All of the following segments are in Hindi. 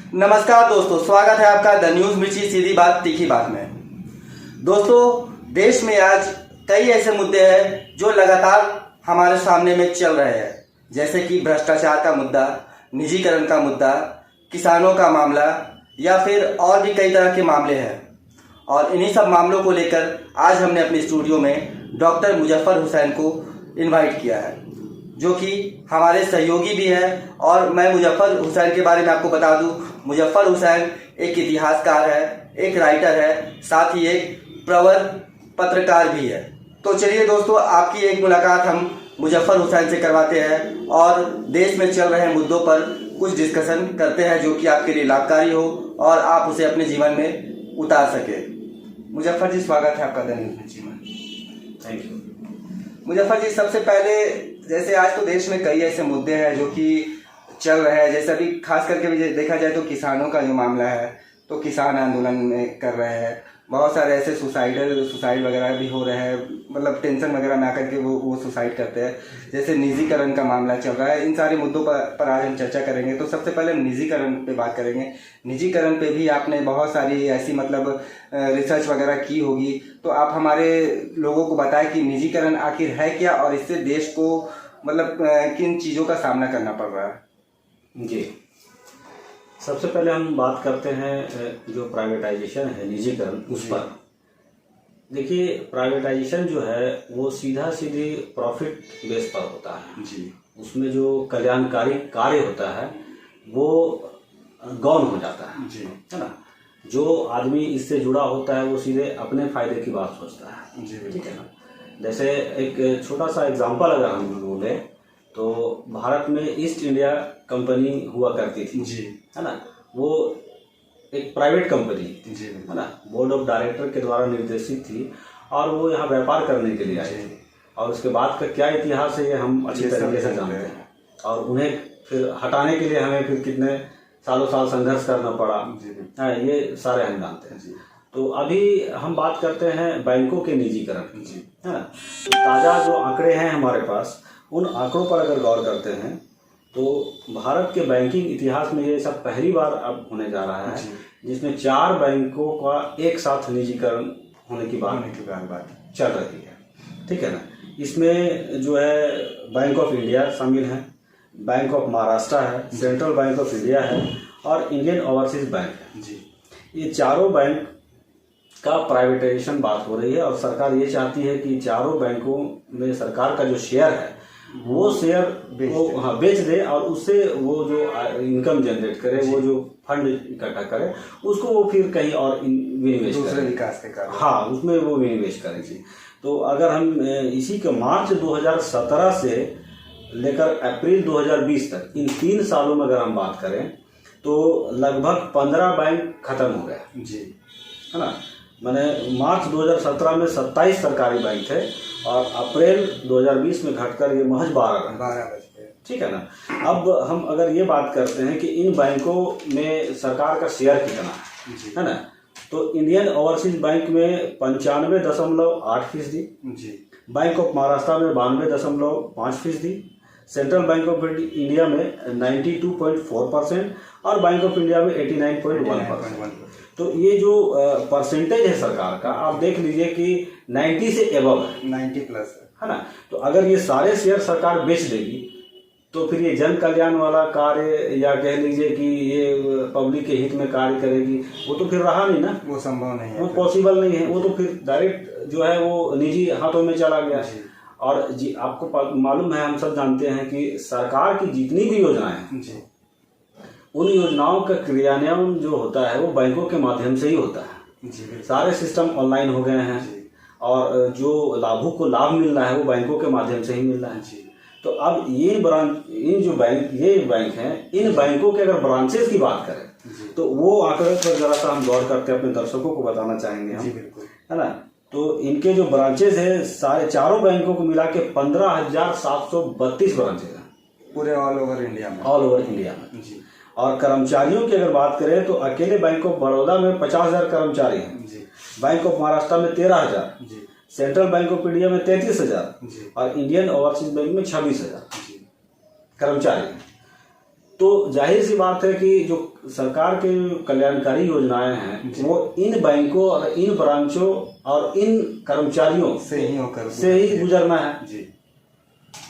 नमस्कार दोस्तों, स्वागत है आपका द न्यूज मिर्ची सीधी बात तीखी बात में। दोस्तों, देश में आज कई ऐसे मुद्दे हैं जो लगातार हमारे सामने में चल रहे हैं, जैसे कि भ्रष्टाचार का मुद्दा, निजीकरण का मुद्दा, किसानों का मामला या फिर और भी कई तरह के मामले हैं। और इन्हीं सब मामलों को लेकर आज हमने अपने स्टूडियो में डॉक्टर मुजफ्फर हुसैन को इनवाइट किया है, जो कि हमारे सहयोगी भी है। और मैं मुजफ्फर हुसैन के बारे में आपको बता दूं, मुजफ्फर हुसैन एक इतिहासकार है, एक राइटर है, साथ ही एक प्रवर पत्रकार भी है। तो चलिए दोस्तों, आपकी एक मुलाकात हम मुजफ्फर हुसैन से करवाते हैं और देश में चल रहे मुद्दों पर कुछ डिस्कशन करते हैं, जो कि आपके लिए लाभकारी हो और आप उसे अपने जीवन में उतार सके। मुजफ्फर जी, स्वागत है आपका द न्यूज मिर्ची में। Thank you. मुजफ्फर जी, सबसे पहले जैसे आज तो देश में कई ऐसे मुद्दे हैं जो कि चल रहे हैं, जैसे अभी खास करके भी देखा जाए तो किसानों का जो मामला है, तो किसान आंदोलन में कर रहे हैं। बहुत सारे ऐसे सुसाइड वगैरह भी हो रहे हैं, मतलब टेंशन वगैरह में आकर के वो सुसाइड करते हैं। जैसे निजीकरण का मामला चल रहा है। इन सारे मुद्दों पर आज हम चर्चा करेंगे। तो सबसे पहले हम निजीकरण पे बात करेंगे। निजीकरण पे भी आपने बहुत सारी ऐसी मतलब रिसर्च वगैरह की होगी, तो आप हमारे लोगों को बताएं कि निजीकरण आखिर है क्या और इससे देश को मतलब किन चीज़ों का सामना करना पड़ रहा है। जी, सबसे पहले हम बात करते हैं जो प्राइवेटाइजेशन है, निजीकरण, उस पर। देखिए, प्राइवेटाइजेशन जो है वो सीधा सीधी प्रॉफिट बेस पर होता है जी। उसमें जो कल्याणकारी कार्य होता है वो गौण हो जाता है जी, है ना। जो आदमी इससे जुड़ा होता है वो सीधे अपने फायदे की बात सोचता है। जी, ठीक है ना। जैसे एक छोटा सा एग्जांपल अगर हम बोले तो भारत में ईस्ट इंडिया कंपनी हुआ करती थी, जी, है ना। वो एक प्राइवेट कंपनी थी, जी, है ना। बोर्ड ऑफ डायरेक्टर के द्वारा निर्देशित थी और वो यहाँ व्यापार करने के लिए आई थी। और उसके बाद का क्या इतिहास है ये हम अच्छी तरीके से जानते हैं। और उन्हें फिर हटाने के लिए हमें फिर कितने सालों साल संघर्ष करना पड़ा, ये सारे हम जानते हैं। तो अभी हम बात करते हैं बैंकों के निजीकरण की, है ना। तो ताज़ा जो आंकड़े हैं हमारे पास, उन आंकड़ों पर अगर गौर करते हैं तो भारत के बैंकिंग इतिहास में ये सब पहली बार अब होने जा रहा है जिसमें 4 बैंकों का एक साथ निजीकरण होने की बात चल रही है। ठीक है ना। इसमें जो है बैंक ऑफ इंडिया शामिल है, बैंक ऑफ महाराष्ट्र है, सेंट्रल बैंक ऑफ इंडिया है और इंडियन ओवरसीज बैंक है। जी। ये चारों बैंक का प्राइवेटाइजेशन बात हो रही है और सरकार ये चाहती है कि चारों बैंकों में सरकार का जो शेयर है वो शेयर वो बेच दे और उससे वो जो इनकम जनरेट करे, वो जो फंड इकट्ठा करे, उसको वो फिर कहीं और विनिवेश करे, विकास के कारण। हाँ, उसमें वो विनिवेश करेंगे। तो अगर हम इसी के मार्च 2017 से लेकर अप्रैल 2020 तक, इन 3 सालों में अगर हम बात करें तो लगभग 15 बैंक खत्म हो गए। जी, है ना। मैंने मार्च 2017 में 27 सरकारी बैंक थे और अप्रैल 2020 में घटकर ये महज 12 बच गए। ठीक है ना। अब हम अगर ये बात करते हैं कि इन बैंकों में सरकार का शेयर कितना है ना, तो इंडियन ओवरसीज बैंक में 95.8%, बैंक ऑफ महाराष्ट्र में 92.5%, सेंट्रल बैंक ऑफ इंडिया में 92.4% और बैंक ऑफ इंडिया में 89.1%। तो ये जो परसेंटेज है सरकार का, आप देख लीजिए कि 90 से एबव है, 90 प्लस है ना। तो अगर ये सारे शेयर सरकार बेच देगी तो फिर ये जन कल्याण वाला कार्य या कह लीजिए कि ये पब्लिक के हित में कार्य करेगी, वो तो फिर रहा नहीं ना, वो संभव नहीं है, वो पॉसिबल नहीं है। वो तो फिर डायरेक्ट जो है वो निजी हाथों में चला गया। और जी, आपको मालूम है, हम सब जानते हैं कि सरकार की जितनी भी योजनाएं हैं, उन योजनाओं का क्रियान्वयन जो होता है वो बैंकों के माध्यम से ही होता है। सारे सिस्टम ऑनलाइन हो गए हैं और जो लाभुक को लाभ मिल रहा है वो बैंकों के माध्यम से ही मिल रहा है। तो अब इन जो बैंक हैं, इन बैंकों के अगर ब्रांचेस की बात करें तो वो आंकड़े पर जरा सा हम गौर करके अपने दर्शकों को बताना चाहेंगे हम, है ना। तो इनके जो ब्रांचेस है, सारे चारों बैंकों को मिला के 15,732 ब्रांचेस हैं पूरे ऑल ओवर इंडिया में। और कर्मचारियों की अगर बात करें तो अकेले बैंक ऑफ बड़ौदा में 50,000 कर्मचारी हैं, बैंक ऑफ महाराष्ट्र में 13,000, सेंट्रल बैंक ऑफ इंडिया में 33,000 और इंडियन ओवरसीज बैंक में 26,000 कर्मचारी हैं। तो जाहिर सी बात है कि जो सरकार के कल्याणकारी योजनाएं हैं वो इन बैंकों और इन ब्रांचों और इन कर्मचारियों से ही गुजरना है जी।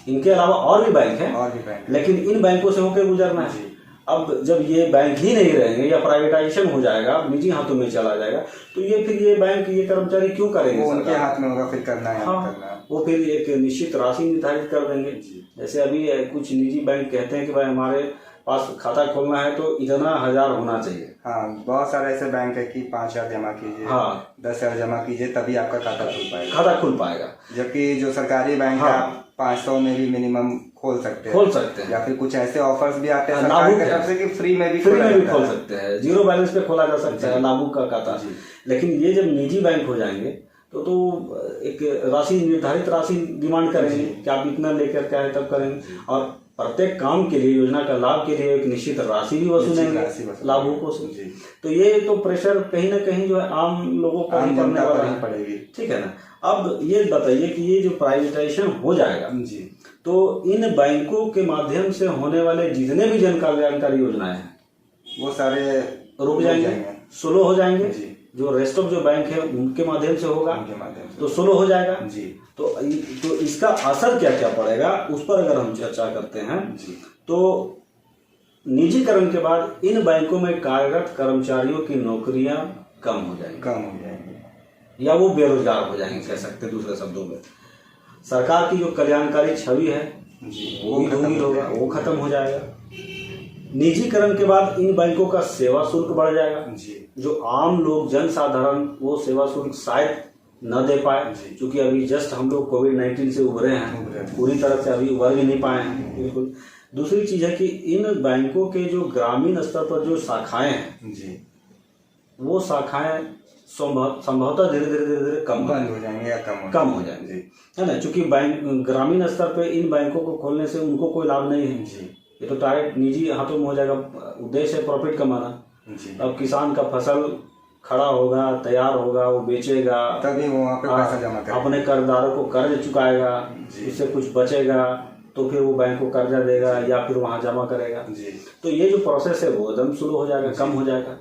इनके अलावा और भी बैंक हैं, और भी बैंक, लेकिन इन बैंकों से होकर गुजरना है। अब जब ये बैंक ही नहीं रहेंगे या प्राइवेटाइजेशन हो जाएगा, निजी हाथों में चला जाएगा, तो ये फिर ये बैंक ये कर्मचारी क्यों करेंगे? वो उनके हाथ में होगा फिर करना है। हाँ, वो फिर एक निश्चित राशि निर्धारित कर देंगे। जैसे अभी कुछ निजी बैंक कहते हैं कि भाई हमारे पास खाता खोलना है तो इतना 1000 होना चाहिए। हाँ, बहुत सारे ऐसे बैंक है कि 5000 जमा कीजिए, हाँ 10,000 जमा कीजिए तभी आपका खाता खुल पाएगा। खाता खुल पाएगा। जबकि जो सरकारी बैंक है आप 500 में भी मिनिमम खोल सकते हैं। या फिर कुछ ऐसे ऑफर्स भी आते हैं सरकार की तरफ से कि फ्री में भी खोल सकते हैं, जीरो बैलेंस पे खोला जा सकता है लागू का खाता। लेकिन ये जब निजी बैंक हो जाएंगे तो एक राशि निर्धारित राशि डिमांड करेंगे कि आप इतना लेकर के आए तब करेंगे, और प्रत्येक काम के लिए योजना का लाभ के लिए एक निश्चित राशि भी वसूलेंगे लाभुकों से। तो ये तो प्रेशर कहीं ना कहीं जो है आम लोगों को ही पड़ने वाला है, पड़ेगी। ठीक है ना। अब ये बताइए कि ये जो प्राइवेटाइजेशन हो जाएगा जी, तो इन बैंकों के माध्यम से होने वाले जितने भी जन कल्याणकारी योजनाएं हैं वो सारे रुक जाएंगे, स्लो हो जाएंगे जी। जो रेस्ट ऑफ जो बैंक है उनके माध्यम से होगा, तो स्लो हो जाएगा जी। तो इसका असर क्या क्या पड़ेगा उस पर अगर हम चर्चा करते हैं जी, तो निजीकरण के बाद इन बैंकों में कार्यरत कर्मचारियों की नौकरियां कम हो जाएंगी या वो बेरोजगार हो जाएंगे, कह सकते हैं दूसरे शब्दों में। सरकार की जो कल्याणकारी छवि है वो भी दूर होगा, वो खत्म हो जाएगा। निजीकरण के बाद इन बैंकों का सेवा शुल्क बढ़ जाएगा जी। जो आम लोग जन साधारण वो सेवा शुल्क शायद न दे पाए, क्योंकि अभी जस्ट हम लोग कोविड-19 से उभरे हैं, पूरी तरह से अभी उभर भी नहीं पाए हैं बिल्कुल। दूसरी चीज है कि इन बैंकों के जो ग्रामीण स्तर पर जो शाखाएं हैं जी, वो शाखाएं संभवतः धीरे धीरे कम हो जाएंगे या कम हो जाएंगे है ना, क्योंकि बैंक ग्रामीण स्तर पे इन बैंकों को खोलने से उनको कोई लाभ नहीं है जी। ये तो डायरेक्ट निजी हाथों में हो जाएगा, उद्देश्य है प्रॉफिट कमाना जी। अब किसान का फसल खड़ा होगा, तैयार होगा, वो बेचेगा तभी वो वहाँ पे पैसा जमा करेगा, अपने कर्जदारों को कर्ज चुकाएगा, इससे कुछ बचेगा तो फिर वो बैंक को कर्जा देगा या फिर वहाँ जमा करेगा जी। तो ये जो प्रोसेस है वो एकदम स्लो हो जाएगा, कम हो जाएगा,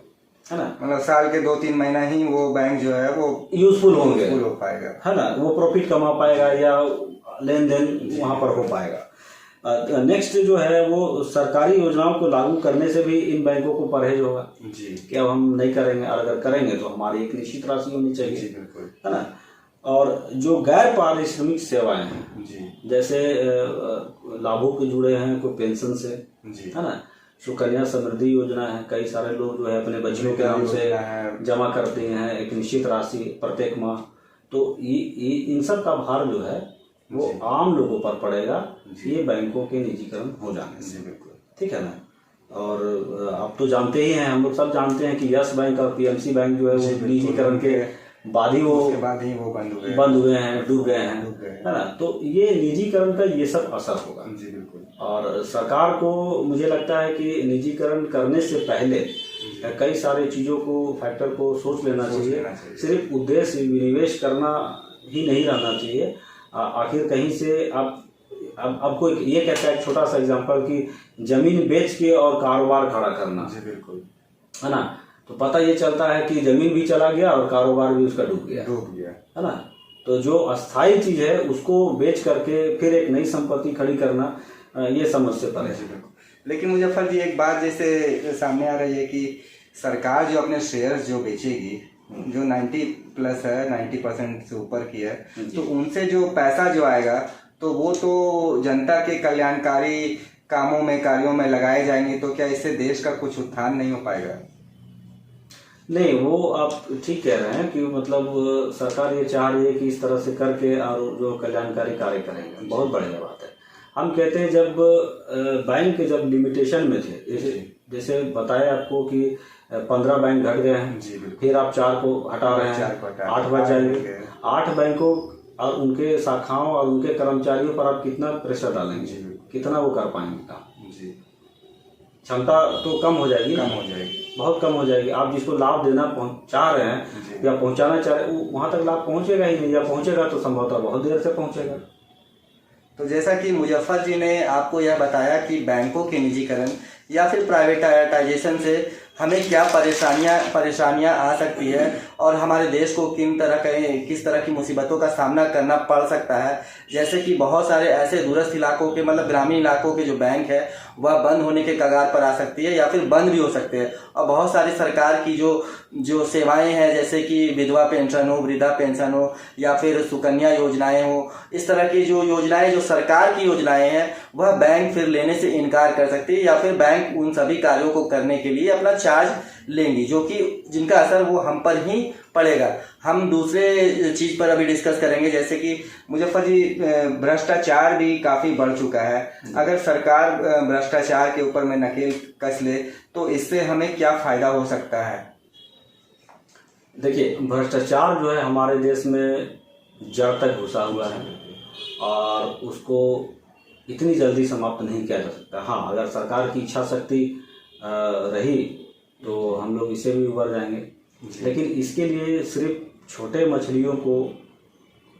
है ना। मतलब साल के 2-3 महीना ही वो बैंक जो है वो यूजफुल होंगे, हो पाएगा, है ना। वो प्रॉफिट कमा पाएगा या लेन देन वहाँ पर हो पाएगा। नेक्स्ट जो है वो सरकारी योजनाओं को लागू करने से भी इन बैंकों को परहेज होगा जी, कि अब हम नहीं करेंगे, और अगर करेंगे तो हमारी एक निश्चित राशि होनी चाहिए जी, बिल्कुल, है ना। और जो गैर पारिश्रमिक सेवाएं हैं जी, जैसे लाभों के जुड़े हैं कोई पेंशन से जी, है ना, सुकन्या समृद्धि योजना है, कई सारे लोग जो है अपने बच्चों के नाम से जमा करते हैं एक निश्चित राशि प्रत्येक माह, तो इन सब का भार जो है वो आम लोगों पर पड़ेगा ये बैंकों के निजीकरण हो जाने से, बिल्कुल, ठीक है ना। और आप तो जानते ही हैं, हम लोग सब जानते हैं कि यस बैंक और पीएमसी बैंक जो है वो निजीकरण के बाद ही वो बंद हुए हैं, डूब गए हैं, है ना। तो ये निजीकरण का ये सब असर होगा जी, बिल्कुल। और सरकार को मुझे लगता है कि निजीकरण करने से पहले कई सारे चीजों को फैक्टर को सोच लेना चाहिए। सिर्फ उद्देश्य विनिवेश करना ही नहीं रहना चाहिए। आखिर कहीं से आप अब कोई ये कहता है, छोटा सा एग्जांपल कि जमीन बेच के और कारोबार खड़ा करना जी, बिल्कुल, है ना, तो पता ये चलता है कि जमीन भी चला गया और कारोबार भी उसका डूब गया, है ना। तो जो अस्थायी चीज है उसको बेच करके फिर एक नई संपत्ति खड़ी करना ये समस्या पर है। लेकिन मुजफ्फर जी एक बात जैसे सामने आ रही है कि सरकार जो अपने शेयर्स जो बेचेगी, जो 90+ है, 90% से ऊपर की है, तो उनसे जो पैसा जो आएगा तो वो तो जनता के कल्याणकारी कार्यों में लगाए जाएंगे, तो क्या इससे देश का कुछ उत्थान नहीं हो पाएगा? नहीं, वो आप ठीक कह रहे हैं कि मतलब सरकार ये चाह रही है कि इस तरह से करके और जो कल्याणकारी कार्य करेंगे, बहुत बढ़िया बात है। हम कहते हैं जब बैंक जब लिमिटेशन में थे, जैसे बताया आपको कि 15 बैंक घट गए हैं, फिर आप 4 को हटा रहे हैं, 8 बच जाएंगे। 8 बैंकों और उनके शाखाओं और उनके कर्मचारियों पर आप कितना प्रेशर डालेंगे, कितना वो कर पाएंगे काम जी। क्षमता तो कम हो जाएगी, बहुत कम हो जाएगी। आप जिसको लाभ देना चाह रहे हैं या पहुंचाना चाह रहे हैं वहां तक लाभ पहुंचेगा ही नहीं, या पहुंचेगा तो संभवतः बहुत देर से पहुंचेगा। तो जैसा कि मुजफ्फर जी ने आपको यह बताया कि बैंकों के निजीकरण या फिर प्राइवेटाइजेशन से हमें क्या परेशानियां आ सकती है और हमारे देश को किस तरह की मुसीबतों का सामना करना पड़ सकता है। जैसे कि बहुत सारे ऐसे दूरस्थ इलाकों के मतलब ग्रामीण इलाकों के जो बैंक है वह बंद होने के कगार पर आ सकती है या फिर बंद भी हो सकते हैं। और बहुत सारी सरकार की जो सेवाएं हैं, जैसे कि विधवा पेंशन हो, वृद्धा पेंशन हो या फिर सुकन्या योजनाएं हो, इस तरह की जो योजनाएं जो सरकार की योजनाएं हैं वह बैंक फिर लेने से इनकार कर सकती है या फिर बैंक उन सभी कार्यों को करने के लिए अपना चार्ज लेंगी, जो कि जिनका असर वो हम पर ही पड़ेगा। हम दूसरे चीज़ पर अभी डिस्कस करेंगे, जैसे कि मुजफ्फर जी भ्रष्टाचार भी काफ़ी बढ़ चुका है। अगर सरकार भ्रष्टाचार के ऊपर में नकेल कस ले तो इससे हमें क्या फ़ायदा हो सकता है? देखिए, भ्रष्टाचार जो है हमारे देश में जड़ तक घुसा हुआ है और उसको इतनी जल्दी समाप्त नहीं किया जा सकता। हाँ, अगर सरकार की इच्छा शक्ति रही तो हम लोग इससे भी उबर जाएंगे, लेकिन इसके लिए सिर्फ छोटे मछलियों को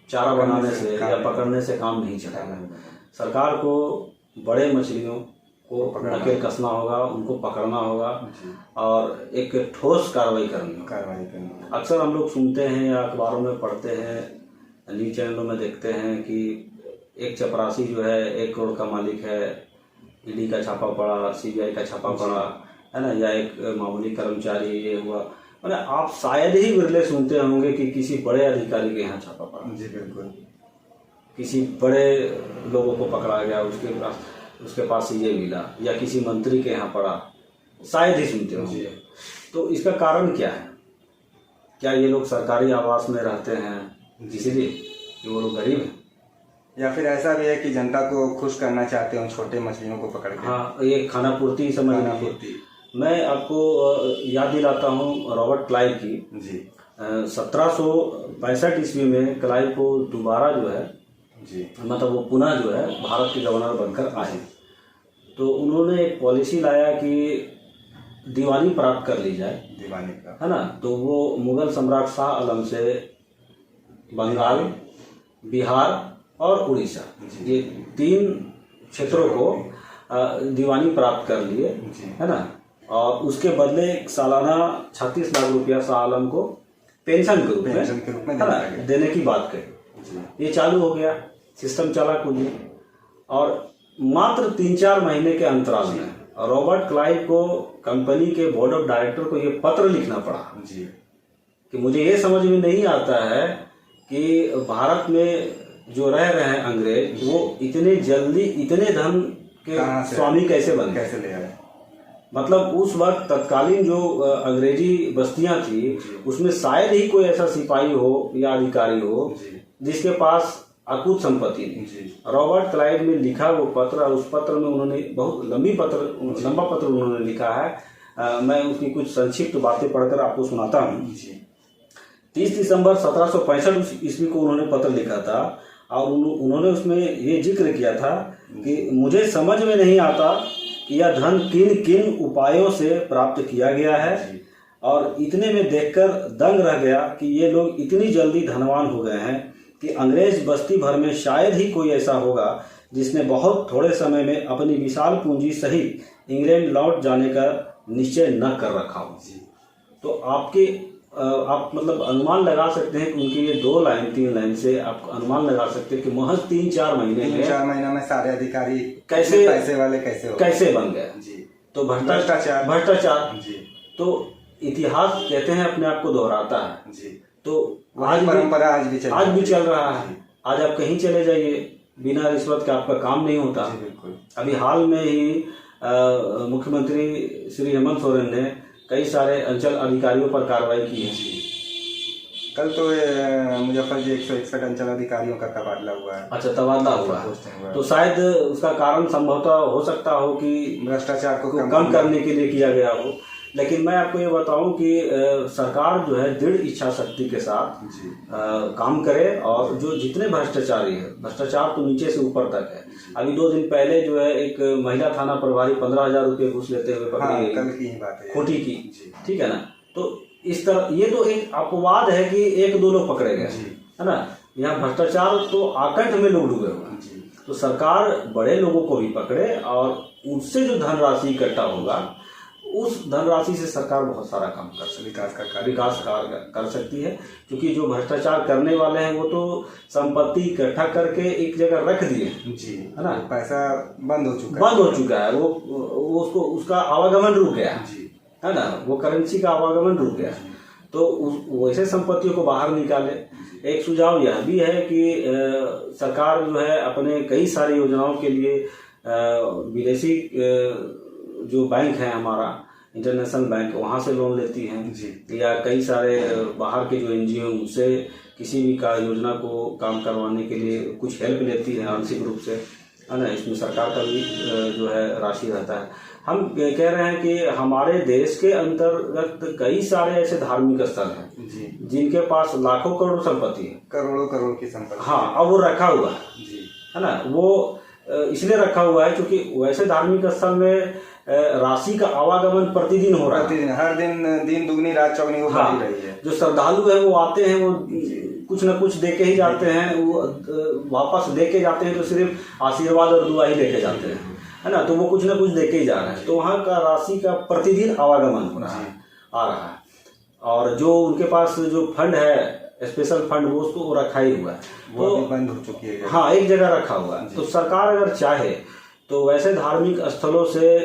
चारा बनाने से या पकड़ने से काम नहीं चलेगा। सरकार को बड़े मछलियों को नकेल कसना होगा, उनको पकड़ना होगा और एक ठोस कार्रवाई करनी। अक्सर हम लोग सुनते हैं या अखबारों में पढ़ते हैं, न्यूज चैनलों में देखते हैं कि एक चपरासी जो है 1 करोड़ का मालिक है, ईडी का छापा पड़ा, सीबीआई का छापा पड़ा, है ना, या एक मामूली कर्मचारी ये हुआ। मतलब आप शायद ही विरले सुनते होंगे कि किसी बड़े अधिकारी के यहाँ छापा पड़ा। जी बिल्कुल। किसी बड़े लोगों को पकड़ा गया, उसके पास ये मिला, या किसी मंत्री के यहाँ पड़ा, शायद ही सुनते होंगे। तो इसका कारण क्या है? क्या ये लोग सरकारी आवास में रहते हैं इसीलिए कि वो लोग गरीब हैं, या फिर ऐसा भी है कि जनता को खुश करना चाहते हो छोटे मछलियों को पकड़ के? हाँ, ये खाना पूर्ति समझ लीजिए। मैं आपको याद दिलाता हूँ रॉबर्ट क्लाइव की। जी। 1765 ईस्वी में क्लाइव को दोबारा जो है जी, मतलब वो पुनः जो है भारत के गवर्नर बनकर आए, तो उन्होंने एक पॉलिसी लाया कि दीवानी प्राप्त कर ली जाए, दीवानी का, है ना। तो वो मुगल सम्राट शाह आलम से बंगाल, बिहार और उड़ीसा, ये 3 क्षेत्रों को दीवानी प्राप्त कर लिए, है ना। और उसके बदले सालाना 36 लाख रुपया शाह आलम को पेंशन के रूप में है ना देने की बात कही। ये चालू हो गया, सिस्टम चला कुछ दिन, और मात्र 3-4 महीने के अंतराल में रॉबर्ट क्लाइव को कंपनी के बोर्ड ऑफ डायरेक्टर को ये पत्र लिखना पड़ा जी कि मुझे ये समझ में नहीं आता है कि भारत में जो रह रहे हैं अंग्रेज, वो इतने जल्दी इतने धन के स्वामी कैसे ले आए। मतलब उस वक्त तत्कालीन जो अंग्रेजी बस्तियां थी उसमें शायद ही कोई ऐसा सिपाही हो या अधिकारी हो जिसके पास अकूत संपत्ति नहीं। रॉबर्ट क्लाइव ने लिखा वो पत्र, उस पत्र में उन्होंने बहुत लंबा पत्र उन्होंने लिखा है। मैं उसकी कुछ संक्षिप्त बातें पढ़कर आपको सुनाता हूँ। 30 दिसंबर 1765 ईस्वी को उन्होंने पत्र लिखा था और उन्होंने उसमें ये जिक्र किया था कि मुझे समझ में नहीं आता कि यह धन किन किन उपायों से प्राप्त किया गया है, और इतने में देखकर दंग रह गया कि ये लोग इतनी जल्दी धनवान हो गए हैं कि अंग्रेज बस्ती भर में शायद ही कोई ऐसा होगा जिसने बहुत थोड़े समय में अपनी विशाल पूंजी सहित इंग्लैंड लौट जाने का निश्चय न कर रखा हो। तो आप मतलब अनुमान लगा सकते हैं कि उनकी ये 2-3 लाइन से आप अनुमान लगा सकते हैं कि महज 3-4 महीने में सारे अधिकारी कैसे पैसे वाले कैसे बन गए। जी। तो भ्रष्टाचार जी। तो इतिहास कहते हैं अपने आप को दोहराता है जी। तो आज परंपरा आज भी चल रहा है। आज आप कहीं चले जाइए, बिना रिश्वत के आपका काम नहीं होता। बिल्कुल। अभी हाल में ही मुख्यमंत्री श्री हेमंत सोरेन ने कई सारे अंचल अधिकारियों पर कार्रवाई की है। कल तो मुजफ्फर जी 161 अंचल अधिकारियों का तबादला हुआ है। अच्छा, तबादला हुआ है। तो शायद उसका कारण संभवतः हो सकता हो कि भ्रष्टाचार को कम करने के लिए किया गया हो। लेकिन मैं आपको ये बताऊं कि सरकार जो है दृढ़ इच्छा शक्ति के साथ काम करे, और जो जितने भ्रष्टाचारी है, भ्रष्टाचार तो नीचे से ऊपर तक है। अभी 2 दिन पहले जो है एक महिला थाना प्रभारी 15,000 रुपये घूस लेते हुए पकड़ी गई। कल की ही बात है, खोटी की। ठीक है ना। तो इस तरह ये तो एक अपवाद है कि 1-2 लोग पकड़े गए, है ना। यहाँ भ्रष्टाचार तो आकंठ में लोग डूबे हुए हैं। तो सरकार बड़े लोगों को भी पकड़े और उससे जो धनराशि इकट्ठा होगा उस धनराशि से सरकार बहुत सारा काम कर सकती है, विकास कार्य कर सकती है। क्योंकि जो भ्रष्टाचार करने वाले हैं वो तो संपत्ति इकट्ठा करके एक जगह रख दिए जी, है ना, पैसा बंद हो चुका है, वो उसको उसका आवागमन रुक गया जी, है ना, वो करेंसी का आवागमन रुक गया। तो वैसे संपत्तियों को बाहर निकाले। एक सुझाव यह भी है कि सरकार जो है अपने कई सारी योजनाओं के लिए विदेशी जो बैंक है हमारा इंटरनेशनल बैंक, वहाँ से लोन लेती हैं जी, या कई सारे बाहर के जो एनजीओ उनसे किसी भी का योजना को काम करवाने के लिए कुछ हेल्प लेती है आंशिक रूप से, है ना। इसमें सरकार का भी जो है राशि रहता है। हम कह रहे हैं कि हमारे देश के अंतर्गत कई सारे ऐसे धार्मिक स्थल हैं जी, जिनके पास लाखों करोड़ संपत्ति है, करोड़ों करोड़ की संपत्ति। हाँ, अब वो रखा हुआ है जी, है ना। वो इसलिए रखा हुआ है क्योंकि वैसे धार्मिक स्थल में राशि का आवागमन प्रतिदिन हो रहा है, प्रतिदिन, हर दिन दुगनी रात चौगनी हो रही है। जो श्रद्धालु है वो आते हैं, वो कुछ न कुछ दे के ही जाते हैं, वो वापस दे के जाते हैं तो सिर्फ आशीर्वाद और दुआ ही लेके जाते हैं, है ना। तो वो कुछ न कुछ दे के ही जा रहे हैं, तो वहाँ का राशि का प्रतिदिन आवागमन हो रहा है, आ रहा है। और जो उनके पास जो फंड है, स्पेशल फंड, वो उसको रखा ही हुआ है, वो तो बंद हो चुकी है। हाँ, एक जगह रखा हुआ है। तो सरकार अगर चाहे तो वैसे धार्मिक स्थलों से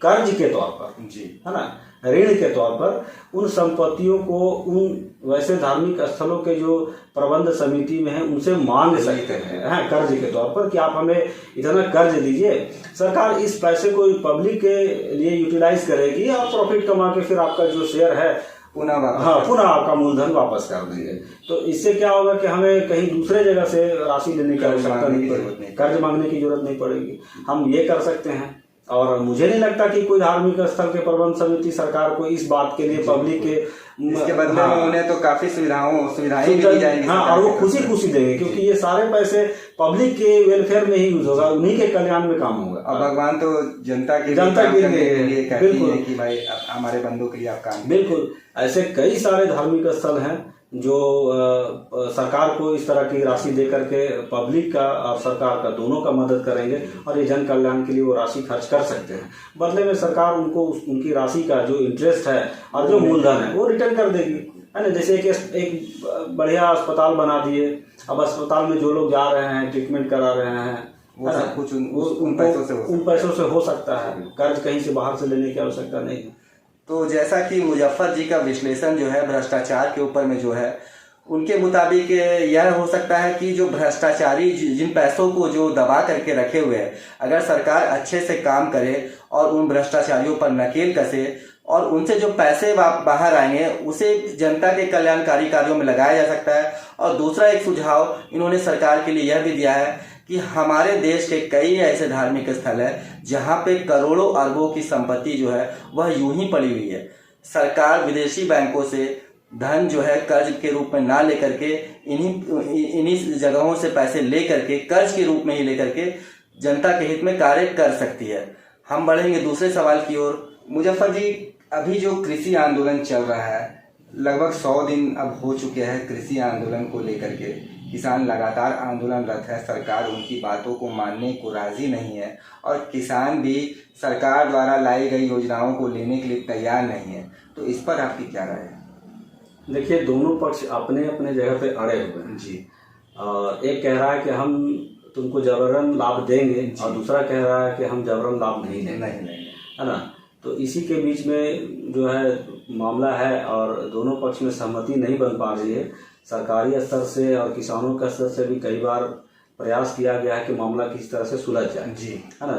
कर्ज के तौर पर जी, है ना, ऋण के तौर पर उन संपत्तियों को उन वैसे धार्मिक स्थलों के जो प्रबंध समिति में है उनसे मांग सकते हैं कर्ज के तौर पर कि आप हमें इतना कर्ज दीजिए। सरकार इस पैसे को पब्लिक के लिए यूटिलाइज करेगी और प्रॉफिट कमा के फिर आपका जो शेयर है पुनः आपका मूलधन वापस कर देंगे। तो इससे क्या होगा कि हमें कहीं दूसरे जगह से राशि लेने की आवश्यकता नहीं पड़ेगी, कर्ज मांगने की जरूरत नहीं पड़ेगी। हम ये कर सकते हैं। और मुझे नहीं लगता कि कोई धार्मिक स्थल के प्रबंध समिति सरकार को इस बात के लिए पब्लिक के इसके बदले में उन्हें तो काफी सुविधाएं भी दी जाएंगी। हाँ, और वो खुशी देंगे क्योंकि ये सारे पैसे पब्लिक के वेलफेयर में ही यूज होगा, उन्हीं के कल्याण में काम होगा। और भगवान तो जनता के लिए कहती है कि भाई हमारे बंदों के लिए आप काम। बिल्कुल, ऐसे कई सारे धार्मिक स्थल हैं जो सरकार को इस तरह की राशि दे करके पब्लिक का और सरकार का दोनों का मदद करेंगे और ये जन कल्याण के लिए वो राशि खर्च कर सकते हैं। बदले में सरकार उनको उनकी राशि का जो इंटरेस्ट है और जो मूलधन है वो रिटर्न कर देगी, है ना। जैसे एक बढ़िया अस्पताल बना दिए, अब अस्पताल में जो लोग जा रहे हैं ट्रीटमेंट करा रहे हैं वो सब कुछ उन पैसों से हो सकता है, कर्ज कहीं से बाहर से लेने की आवश्यकता नहीं है। तो जैसा कि मुजफ्फर जी का विश्लेषण जो है भ्रष्टाचार के ऊपर में जो है, उनके मुताबिक यह हो सकता है कि जो भ्रष्टाचारी जिन पैसों को जो दबा करके रखे हुए हैं, अगर सरकार अच्छे से काम करे और उन भ्रष्टाचारियों पर नकेल कसे और उनसे जो पैसे बाहर आएंगे उसे जनता के कल्याणकारी कार्यों में लगाया जा सकता है। और दूसरा एक सुझाव इन्होंने सरकार के लिए यह भी दिया है कि हमारे देश के कई ऐसे धार्मिक स्थल है जहां पे करोड़ों अरबों की संपत्ति जो है वह यूं ही पड़ी हुई है। सरकार विदेशी बैंकों से धन जो है कर्ज के रूप में ना लेकर के इन्हीं जगहों से पैसे लेकर के कर्ज के रूप में ही लेकर के जनता के हित में कार्य कर सकती है। हम बढ़ेंगे दूसरे सवाल की ओर। मुजफ्फर जी, अभी जो कृषि आंदोलन चल रहा है, लगभग 100 दिन अब हो चुके हैं कृषि आंदोलन को लेकर के। किसान लगातार आंदोलनरत है, सरकार उनकी बातों को मानने को राजी नहीं है और किसान भी सरकार द्वारा लाई गई योजनाओं को लेने के लिए तैयार नहीं है। तो इस पर आपकी क्या राय है? देखिए, दोनों पक्ष अपने अपने जगह पे अड़े हुए हैं जी। एक कह रहा है कि हम तुमको जबरन लाभ देंगे और दूसरा कह रहा है कि हम जबरन लाभ नहीं देंगे, है ना। तो इसी के बीच में जो है मामला है और दोनों पक्ष में सहमति नहीं बन पा रही है। सरकारी स्तर से और किसानों के स्तर से भी कई बार प्रयास किया गया है कि मामला किस तरह से सुलझ जाए जी, है ना।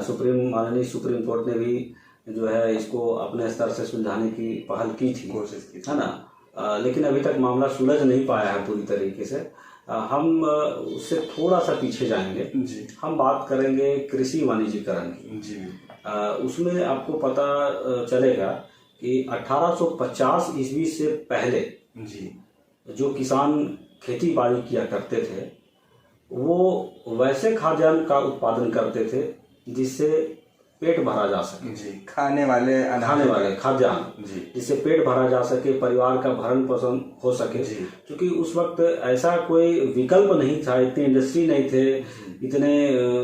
माननीय सुप्रीम कोर्ट ने भी जो है इसको अपने स्तर से सुलझाने की पहल की थी, कोशिश की, है ना। लेकिन अभी तक मामला सुलझ नहीं पाया है पूरी तरीके से। हम उससे थोड़ा सा पीछे जाएंगे जी। हम बात करेंगे कृषि वाणिज्यीकरण की जी। उसमें आपको पता चलेगा कि 1850 ईस्वी से पहले जी जो किसान खेती बाड़ी किया करते थे वो वैसे खाद्यान्न का उत्पादन करते थे जिससे पेट भरा जा सके जी, खाने वाले खाद्यान्न जी, जिससे पेट भरा जा सके, परिवार का भरण पोषण हो सके जी। क्योंकि उस वक्त ऐसा कोई विकल्प नहीं था, इतनी इंडस्ट्री नहीं थे, इतने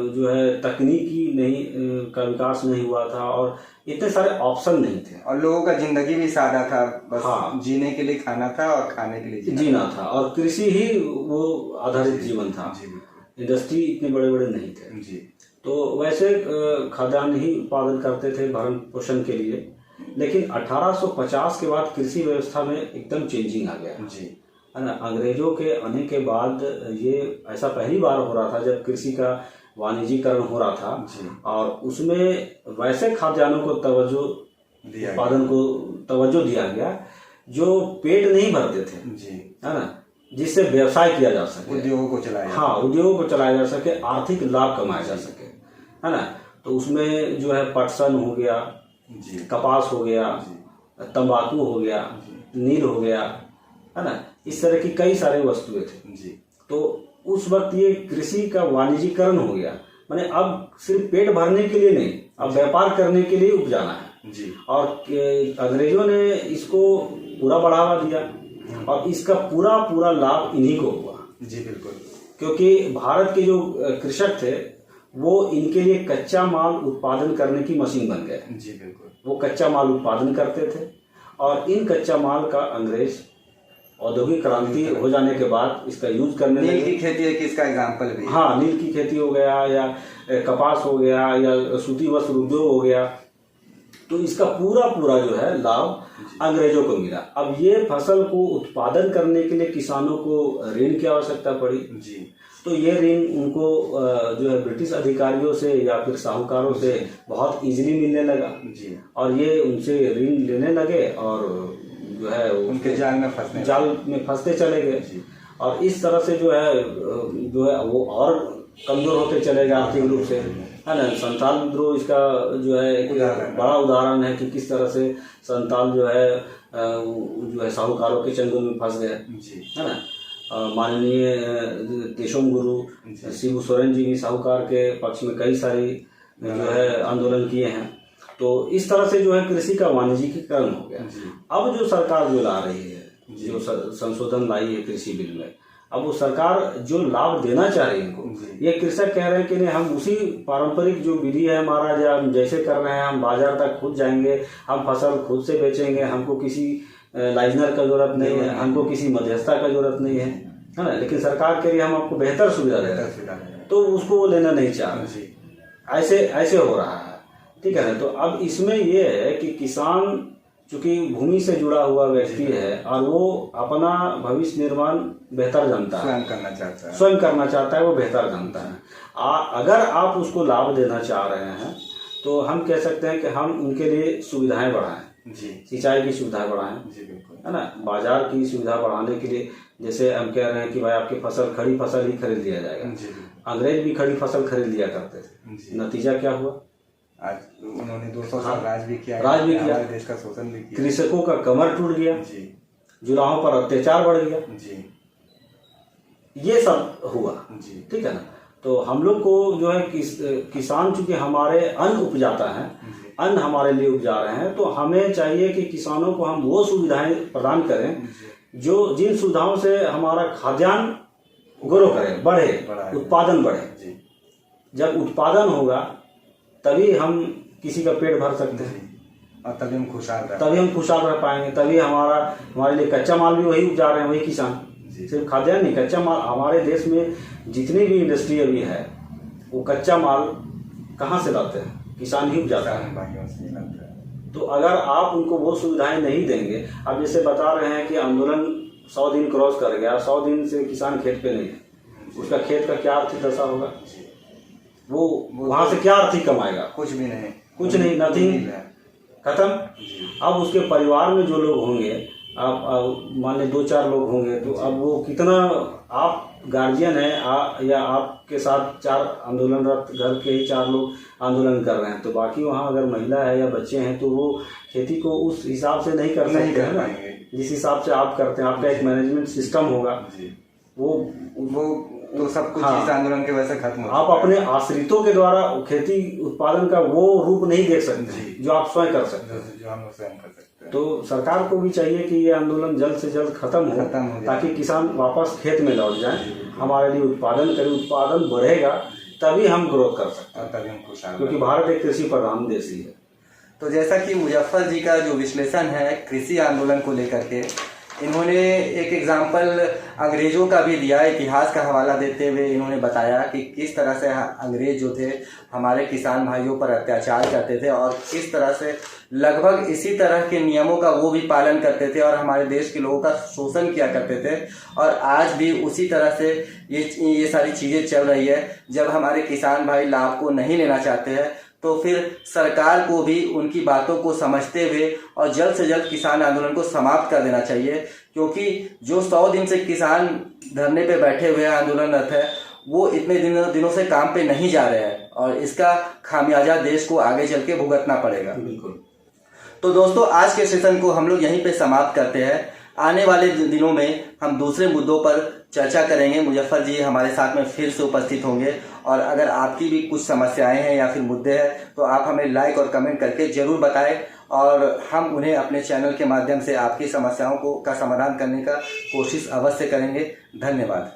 जो है तकनीकी नहीं का विकास नहीं हुआ था और इतने सारे ऑप्शन नहीं थे और लोगों का जिंदगी भी सादा था, बस हाँ। जीने के लिए खाना था और खाने के लिए जीना था और कृषि ही वो आधारित जीवन था। जी बिल्कुल। इंडस्ट्री इतने बड़े बड़े नहीं थे जी। तो वैसे खाद्यान्न ही उत्पादन करते थे भरण पोषण के लिए। लेकिन 1850 के बाद कृषि व्यवस्था में एकदम चेंजिंग आ गया जी, है ना। अंग्रेजों के आने के बाद ये ऐसा पहली बार हो रहा था जब कृषि का वाणिज्यीकरण हो रहा था जी। और उसमें वैसे खाद्यान्नों को उत्पादन को तवज्जो दिया गया जो पेट नहीं भरते थे जी, है ना, जिससे व्यवसाय किया जा सके, उद्योगों को चलाया, हाँ उद्योगों को चलाया जा सके, आर्थिक लाभ कमाया जा सके, है ना। तो उसमें जो है पटसन हो गया जी, कपास हो गया, तंबाकू हो गया, नील हो गया, है ना, इस तरह की कई सारे वस्तुएं थे जी। तो उस वक्त ये कृषि का वाणिज्यीकरण हो गया। माने अब सिर्फ पेट भरने के लिए नहीं, अब व्यापार करने के लिए उपजाना है जी। और अंग्रेजों ने इसको पूरा बढ़ावा दिया और इसका पूरा पूरा लाभ इन्हीं को हुआ। जी बिल्कुल। क्योंकि भारत के जो कृषक थे वो इनके लिए कच्चा माल उत्पादन करने की मशीन बन गए। जी बिल्कुल। वो कच्चा माल उत्पादन करते थे और इन कच्चा माल का अंग्रेज औद्योगिक क्रांति हो जाने के बाद इसका यूज करने नील लगे। की खेती एक इसका एग्जाम्पल भी है। हाँ, नील की खेती हो गया या कपास हो गया या सूती वस्त्र उद्योग हो गया, तो इसका पूरा पूरा जो है लाभ अंग्रेजों को मिला। अब ये फसल को उत्पादन करने के लिए किसानों को ऋण की आवश्यकता पड़ी जी। तो ये ऋण उनको जो है ब्रिटिश अधिकारियों से या फिर साहूकारों से बहुत इजीली मिलने लगा जी। और ये उनसे ऋण लेने लगे और जो है उनके जाल में फंसते चले गए और इस तरह से जो है वो और कमजोर होते चले गए आर्थिक रूप से, है ना। संताल विद्रोह इसका जो है एक बड़ा उदाहरण है कि किस तरह से संताल जो है साहूकारों के चंगुल में फंस गए, है ना। माननीय केशव गुरु शिबू सोरेन जी भी साहूकार के पक्ष में कई सारी जो है आंदोलन किए हैं। तो इस तरह से जो है कृषि का वाणिज्यीकरण हो गया। अब जो सरकार जो ला रही है, जो संशोधन लाई है कृषि बिल में, अब वो सरकार जो लाभ देना चाह रही है इनको, ये कृषक कह रहे हैं कि नहीं, हम उसी पारंपरिक जो विधि है हमारा, जो हम जैसे कर रहे हैं, हम बाजार तक खुद जाएंगे, हम फसल खुद से बेचेंगे, हमको किसी लाइजनर का जरूरत नहीं है, हमको किसी मध्यस्थता का जरूरत नहीं है ना। लेकिन सरकार के लिए हम आपको बेहतर सुविधा दे रहे हैं तो उसको वो लेना नहीं चाह रहे। ऐसे हो रहा है, ठीक है ना। तो अब इसमें ये है कि किसान चूंकि भूमि से जुड़ा हुआ व्यक्ति है और वो अपना भविष्य निर्माण बेहतर जानता है, स्वयं करना चाहता है, वो बेहतर जानता है। अगर आप उसको लाभ देना चाह रहे हैं तो हम कह सकते हैं कि हम उनके लिए सुविधाएं बढ़ाएं, सिंचाई की सुविधाएं बढ़ाएं, है ना। बाजार की सुविधा बढ़ाने के लिए जैसे हम कह रहे हैं कि भाई आपकी फसल खड़ी फसल ही खरीद लिया जाएगा। अंग्रेज भी खड़ी फसल खरीद लिया करते थे, नतीजा क्या हुआ? आज उन्होंने 200 साल राज भी किया, देश का शोषण भी किया, कृषकों का कमर टूट गया, जुलाहों पर अत्याचार बढ़ गया, ये सब हुआ, ठीक है ना। तो हम लोग को जो है किसान चूंकि हमारे अन्न उपजाता है, अन्न हमारे लिए उपजा रहे हैं, तो हमें चाहिए कि किसानों को हम वो सुविधाएं प्रदान करें जो जिन सुविधाओं से हमारा खाद्यान्न ग्रो करे, बढ़े, उत्पादन बढ़े। जब उत्पादन होगा तभी हम किसी का पेट भर सकते हैं और तभी हम खुशहाल रह पाएंगे। तभी हमारे लिए कच्चा माल भी वही उपजा रहे हैं, वही किसान, सिर्फ खाद्यान्न नहीं, कच्चा माल। हमारे देश में जितनी भी इंडस्ट्री अभी है वो कच्चा माल कहाँ से लाते हैं? किसान ही उपजाता है। तो अगर आप उनको वो सुविधाएं नहीं देंगे, आप जैसे बता रहे हैं कि आंदोलन 100 दिन क्रॉस कर गया, 100 दिन से किसान खेत पे नहीं है, उसका खेत का क्या आर्थिक दशा होगा? वो वहां से क्या आर्थिक कमाएगा? कुछ नहीं, नथिंग, खत्म। अब उसके परिवार में जो लोग होंगे, आप मान लें 2-4 लोग होंगे, तो अब वो कितना, आप गार्जियन है या आपके साथ 4 आंदोलनरत घर के ही 4 लोग आंदोलन कर रहे हैं, तो बाकी वहाँ अगर महिला है या बच्चे हैं तो वो खेती को उस हिसाब से नहीं कर सकते हैं ना, जिस हिसाब से आप करते हैं। आपका एक मैनेजमेंट सिस्टम होगा, वो तो सब कुछ इस आंदोलन के वजह से खत्म हो। आप अपने आश्रितों के द्वारा खेती उत्पादन का वो रूप नहीं देख सकते जो आप स्वयं कर सकते हैं, जो हम स्वयं कर सकते हैं। तो सरकार को भी चाहिए कि ये आंदोलन जल्द से जल्द खत्म हो ताकि किसान वापस खेत में लौट जाए, हमारे लिए उत्पादन करे, उत्पादन बढ़ेगा तभी हम ग्रोथ कर सकते हैं, और तभी हम खुशहाल क्योंकि भारत एक कृषि प्रधान देश ही है। तो जैसा कि मुजफ्फर जी का जो विश्लेषण है कृषि आंदोलन को लेकर के, इन्होंने एक एग्जाम्पल अंग्रेज़ों का भी दिया। इतिहास का हवाला देते हुए इन्होंने बताया कि किस तरह से अंग्रेज़ जो थे हमारे किसान भाइयों पर अत्याचार करते थे और किस तरह से लगभग इसी तरह के नियमों का वो भी पालन करते थे और हमारे देश के लोगों का शोषण किया करते थे। और आज भी उसी तरह से ये सारी चीज़ें चल रही है। जब हमारे किसान भाई लाभ को नहीं लेना चाहते हैं तो फिर सरकार को भी उनकी बातों को समझते हुए और जल्द से जल्द किसान आंदोलन को समाप्त कर देना चाहिए, क्योंकि जो 100 दिन से किसान धरने पे बैठे हुए आंदोलनरत है वो इतने दिनों से काम पे नहीं जा रहे हैं और इसका खामियाजा देश को आगे चल के भुगतना पड़ेगा। बिल्कुल। तो दोस्तों, आज के सेशन को हम लोग यहीं पे समाप्त करते हैं। आने वाले दिनों में हम दूसरे मुद्दों पर चर्चा करेंगे। मुजफ्फर जी हमारे साथ में फिर से उपस्थित होंगे और अगर आपकी भी कुछ समस्याएं हैं या फिर मुद्दे हैं तो आप हमें लाइक और कमेंट करके ज़रूर बताएं और हम उन्हें अपने चैनल के माध्यम से आपकी समस्याओं का समाधान करने का कोशिश अवश्य करेंगे। धन्यवाद।